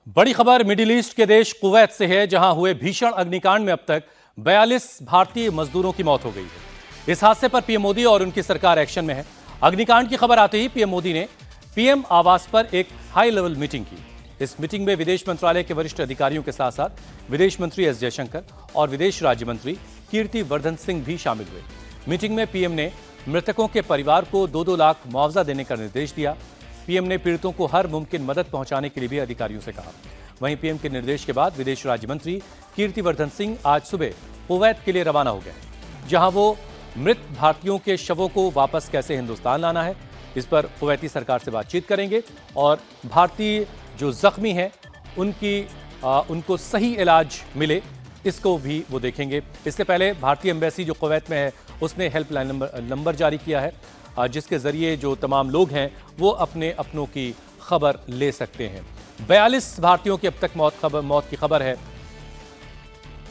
बड़ी खबर middle east के देश कुवैत से है, जहां हुए भीषण अग्निकांड में अब तक 42 भारतीय मजदूरों की मौत हो गई है। इस हादसे पर पीएम मोदी और उनकी सरकार एक्शन में है। अग्निकांड की खबर आते ही पीएम मोदी ने पीएम आवास पर एक हाई लेवल मीटिंग की। इस मीटिंग में विदेश मंत्रालय के वरिष्ठ अधिकारियों के साथ साथ विदेश मंत्री एस जयशंकर और विदेश राज्य मंत्री कीर्ति वर्धन सिंह भी शामिल हुए। मीटिंग में पीएम ने मृतकों के परिवार को 2-2 लाख मुआवजा देने का निर्देश दिया। पीएम ने पीड़ितों को हर मुमकिन मदद पहुंचाने के लिए भी अधिकारियों से कहा। वहीं पीएम के निर्देश के बाद विदेश राज्य मंत्री कीर्ति वर्धन सिंह आज सुबह कुवैत के लिए रवाना हो गए, जहां वो मृत भारतीयों के शवों को वापस कैसे हिंदुस्तान लाना है, इस पर कुवैती सरकार से बातचीत करेंगे और भारतीय जो जख्मी हैं उनको सही इलाज मिले, इसको भी वो देखेंगे। इससे पहले भारतीय एम्बेसी जो कुवैत में है उसने हेल्पलाइन नंबर जारी किया है, जिसके जरिए जो तमाम लोग हैं वो अपने अपनों की खबर ले सकते हैं। 42 भारतीयों की अब तक मौत की खबर है।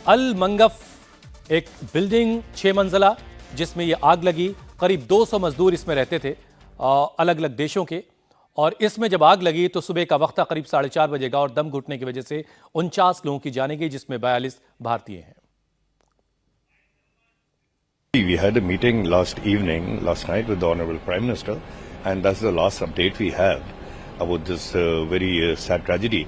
अल मंगफ एक बिल्डिंग 6 मंजिला जिसमें ये आग लगी, करीब 200 मजदूर इसमें रहते थे अलग अलग देशों के, और इसमें जब आग लगी तो सुबह का वक्त था, करीब 4:30 बजे का, और दम घुटने की वजह से 49 लोगों की जाने गई, जिसमें 42 भारतीय हैं। We had a meeting last night with the Honorable Prime Minister, and that's the last update we have about this very sad tragedy.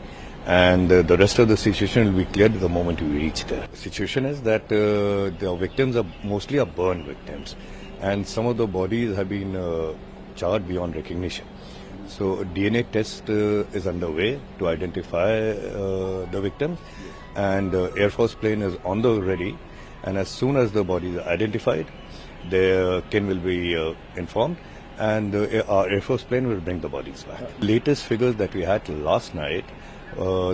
And the rest of the situation will be cleared the moment we reach there. The situation is that the victims are mostly burn victims, and some of the bodies have been charred beyond recognition. So a DNA test is underway to identify the victims, and Air Force plane is on the ready. And as soon as the bodies are identified, their kin will be informed, and our Air Force plane will bring the bodies back. Latest figures that we had last night,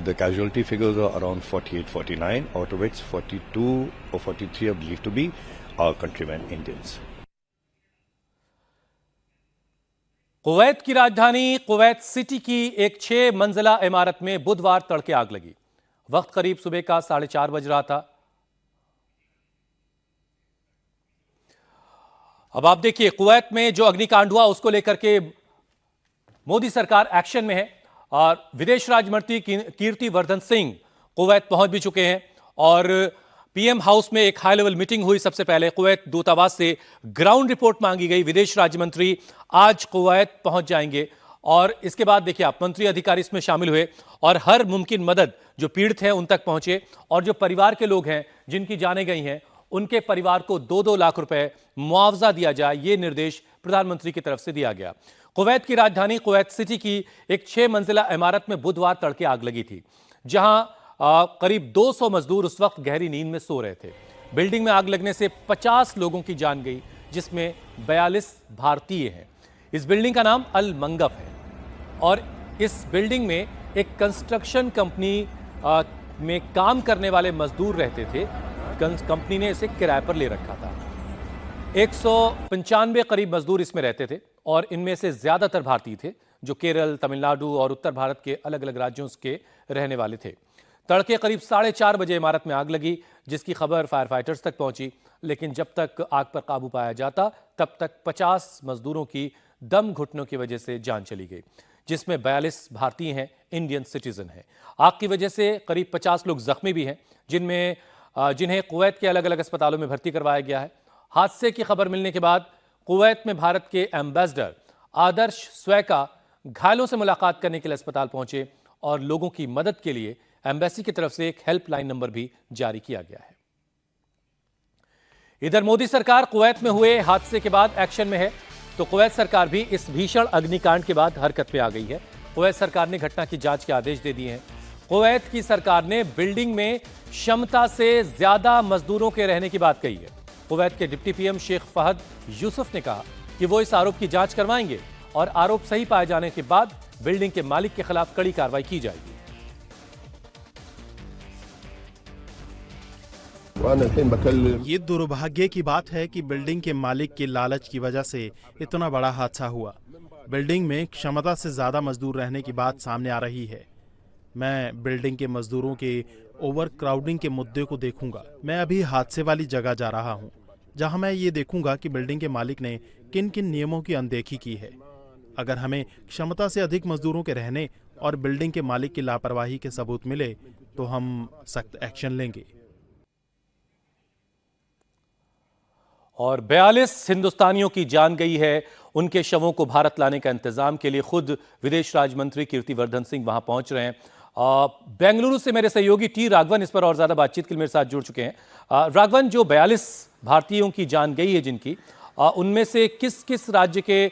the casualty figures are around 48-49, out of which 42 or 43 are believed to be our countrymen Indians. Kuwait की राजधानी Kuwait city की एक 6 मंजिला इमारत में बुधवार तड़के आग लगी। वक्त करीब सुबह का 4:30 बज रहा था। अब आप देखिए, कुवैत में जो अग्निकांड हुआ उसको लेकर के मोदी सरकार एक्शन में है, और विदेश राज्य मंत्री कीर्ति वर्धन सिंह कुवैत पहुंच भी चुके हैं, और पीएम हाउस में एक हाई लेवल मीटिंग हुई। सबसे पहले कुवैत दूतावास से ग्राउंड रिपोर्ट मांगी गई। विदेश राज्य मंत्री आज कुवैत पहुंच जाएंगे, और इसके बाद देखिए आप, मंत्री अधिकारी इसमें शामिल हुए और हर मुमकिन मदद जो पीड़ित हैं उन तक पहुंचे, और जो परिवार के लोग हैं जिनकी जानें गई हैं उनके परिवार को 2-2 लाख रुपए मुआवजा दिया जाए, ये निर्देश प्रधानमंत्री की तरफ से दिया गया। कुवैत की राजधानी कुवैत सिटी की एक 6 मंजिला इमारत में बुधवार तड़के आग लगी थी, जहां करीब 200 मजदूर उस वक्त गहरी नींद में सो रहे थे। बिल्डिंग में आग लगने से 50 लोगों की जान गई, जिसमें 42 भारतीय हैं। इस बिल्डिंग का नाम अल मंगफ है, और इस बिल्डिंग में एक कंस्ट्रक्शन कंपनी में काम करने वाले मजदूर रहते थे। कंपनी ने इसे किराए पर ले रखा था। 195 करीब मजदूर इसमें रहते थे, और इनमें से ज्यादातर भारतीय थे जो केरल, तमिलनाडु और उत्तर भारत के अलग अलग राज्यों के रहने वाले थे। तड़के करीब 4:30 बजे इमारत में आग लगी, जिसकी खबर फायर फाइटर्स तक पहुंची, लेकिन जब तक आग पर काबू पाया जाता तब तक 50 मजदूरों की दम घुटनों की वजह से जान चली गई, जिसमें 42 भारतीय हैं, इंडियन सिटीजन हैं। आग की वजह से करीब 50 लोग जख्मी भी हैं, जिन्हें कुवैत के अलग अलग अस्पतालों में भर्ती करवाया गया है। हादसे की खबर मिलने के बाद कुवैत में भारत के एम्बेसडर आदर्श स्वैका घायलों से मुलाकात करने के लिए अस्पताल पहुंचे, और लोगों की मदद के लिए एम्बेसी की तरफ से एक हेल्पलाइन नंबर भी जारी किया गया है। इधर मोदी सरकार कुवैत में हुए हादसे के बाद एक्शन में है, तो कुवैत सरकार भी इस भीषण अग्निकांड के बाद हरकत में आ गई है। कुवैत सरकार ने घटना की जांच के आदेश दे दिए हैं। कुवैत की सरकार ने बिल्डिंग में क्षमता से ज्यादा मजदूरों के रहने की बात कही है। कुवैत के डिप्टी पीएम शेख फहद यूसुफ ने कहा कि वो इस आरोप की जांच करवाएंगे, और आरोप सही पाए जाने के बाद बिल्डिंग के मालिक के खिलाफ कड़ी कार्रवाई की जाएगी। ये दुर्भाग्य की बात है कि बिल्डिंग के मालिक के लालच की वजह से इतना बड़ा हादसा हुआ। बिल्डिंग में क्षमता से ज्यादा मजदूर रहने की बात सामने आ रही है। मैं बिल्डिंग के मजदूरों के ओवर क्राउडिंग के मुद्दे को देखूंगा। मैं अभी हादसे वाली जगह जा रहा हूं, जहां मैं ये देखूंगा कि बिल्डिंग के मालिक ने किन किन नियमों की अनदेखी की है। अगर हमें क्षमता से अधिक मजदूरों के रहने और बिल्डिंग के मालिक की लापरवाही के सबूत मिले तो हम सख्त एक्शन लेंगे। और 42 हिंदुस्तानियों की जान गई है। उनके शवों को भारत लाने का इंतजाम के लिए खुद विदेश राज्य मंत्री कीर्तिवर्धन सिंह वहां पहुंच रहे हैं। बेंगलुरु से मेरे सहयोगी टी राघवन इस पर और ज्यादा बातचीत के लिए मेरे साथ जुड़ चुके हैं। राघवन, जो 42 भारतीयों की जान गई है जिनकी, उनमें से किस किस राज्य के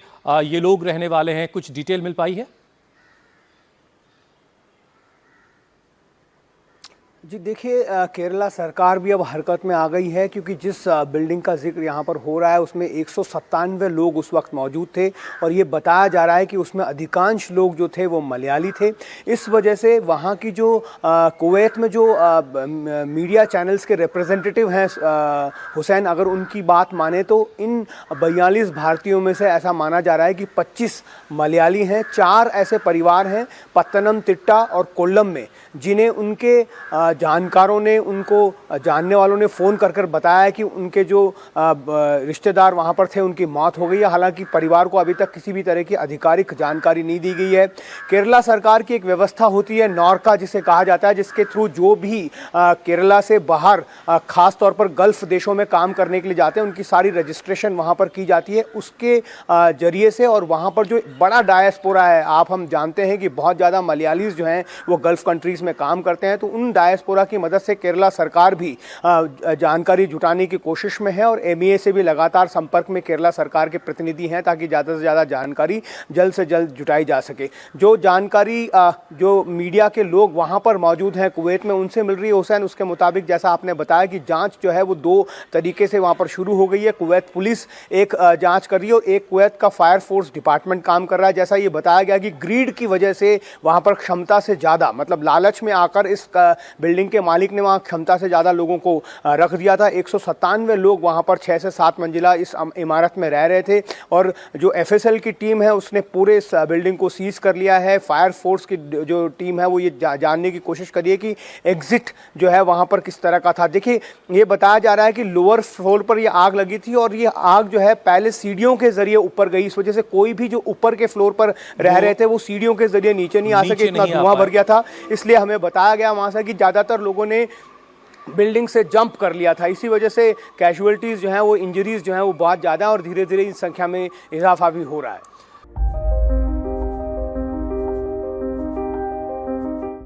ये लोग रहने वाले हैं, कुछ डिटेल मिल पाई है? जी देखिए, केरला सरकार भी अब हरकत में आ गई है, क्योंकि जिस बिल्डिंग का जिक्र यहाँ पर हो रहा है उसमें 197 लोग उस वक्त मौजूद थे और ये बताया जा रहा है कि उसमें अधिकांश लोग जो थे वो मलयाली थे। इस वजह से वहाँ की जो कुवैत में जो मीडिया चैनल्स के रिप्रेजेंटेटिव हैं हुसैन, अगर उनकी बात माने तो इन 42 भारतीयों में से ऐसा माना जा रहा है कि 25 मलयाली हैं। 4 ऐसे परिवार हैं पत्तनमतिट्टा और कोल्लम में, जिन्हें उनके जानकारों ने, उनको जानने वालों ने फ़ोन कर कर बताया कि उनके जो रिश्तेदार वहाँ पर थे उनकी मौत हो गई है। हालांकि परिवार को अभी तक किसी भी तरह की आधिकारिक जानकारी नहीं दी गई है। केरला सरकार की एक व्यवस्था होती है नॉर्का जिसे कहा जाता है, जिसके थ्रू जो भी केरला से बाहर ख़ास तौर पर गल्फ़ देशों में काम करने के लिए जाते हैं उनकी सारी रजिस्ट्रेशन वहाँ पर की जाती है उसके ज़रिए से। और वहाँ पर जो बड़ा डायस्पोरा है, हम जानते हैं कि बहुत ज़्यादा मलयालीज़ जो हैं वो गल्फ़ कंट्रीज़ में काम करते हैं, तो उन डायस्पोरा की मदद से केरला सरकार भी जानकारी जुटाने की कोशिश में है और MEA से भी लगातार संपर्क में केरला सरकार के प्रतिनिधि हैं ताकि ज़्यादा से ज़्यादा जानकारी जल्द से जल्द जुटाई जा सके। जो जानकारी जो मीडिया के लोग वहाँ पर मौजूद हैं कुवैत में उनसे मिल रही है हुसैन, उसके मुताबिक जैसा आपने बताया कि जाँच जो है वो 2 तरीके से वहाँ पर शुरू हो गई है। कुवैत पुलिस एक जाँच कर रही है और एक कुवैत का फायर फोर्स डिपार्टमेंट काम कर रहा है। जैसा ये बताया गया कि ग्रीड की वजह से वहाँ पर क्षमता से ज़्यादा, मतलब लालच में आकर इस बिल्डिंग के मालिक ने वहाँ क्षमता से ज़्यादा लोगों को रख दिया था। 197 लोग वहाँ पर 6 से 7 मंजिला इस इमारत में रह रहे थे और जो FSL की टीम है उसने पूरे इस बिल्डिंग को सीज कर लिया है। फायर फोर्स की जो टीम है वो ये जानने की कोशिश कर रही है कि एग्जिट जो है वहाँ पर किस तरह का था। देखिए, ये बताया जा रहा है कि लोअर फ्लोर पर ये आग लगी थी और ये आग जो है पहले सीढ़ियों के जरिए ऊपर गई। इस वजह से कोई भी जो ऊपर के फ्लोर पर रह रहे थे वो सीढ़ियों के जरिए नीचे नहीं आ सके, इतना धुआं भर गया था। इसलिए हमें बताया गया वहाँ से कि ज़्यादातर लोगों ने बिल्डिंग से जंप कर लिया था। इसी वजह से कैजुअलिटीज़ जो हैं वो, इंजरीज़ जो हैं वो बहुत ज़्यादा और धीरे धीरे इस संख्या में इजाफा भी हो रहा है।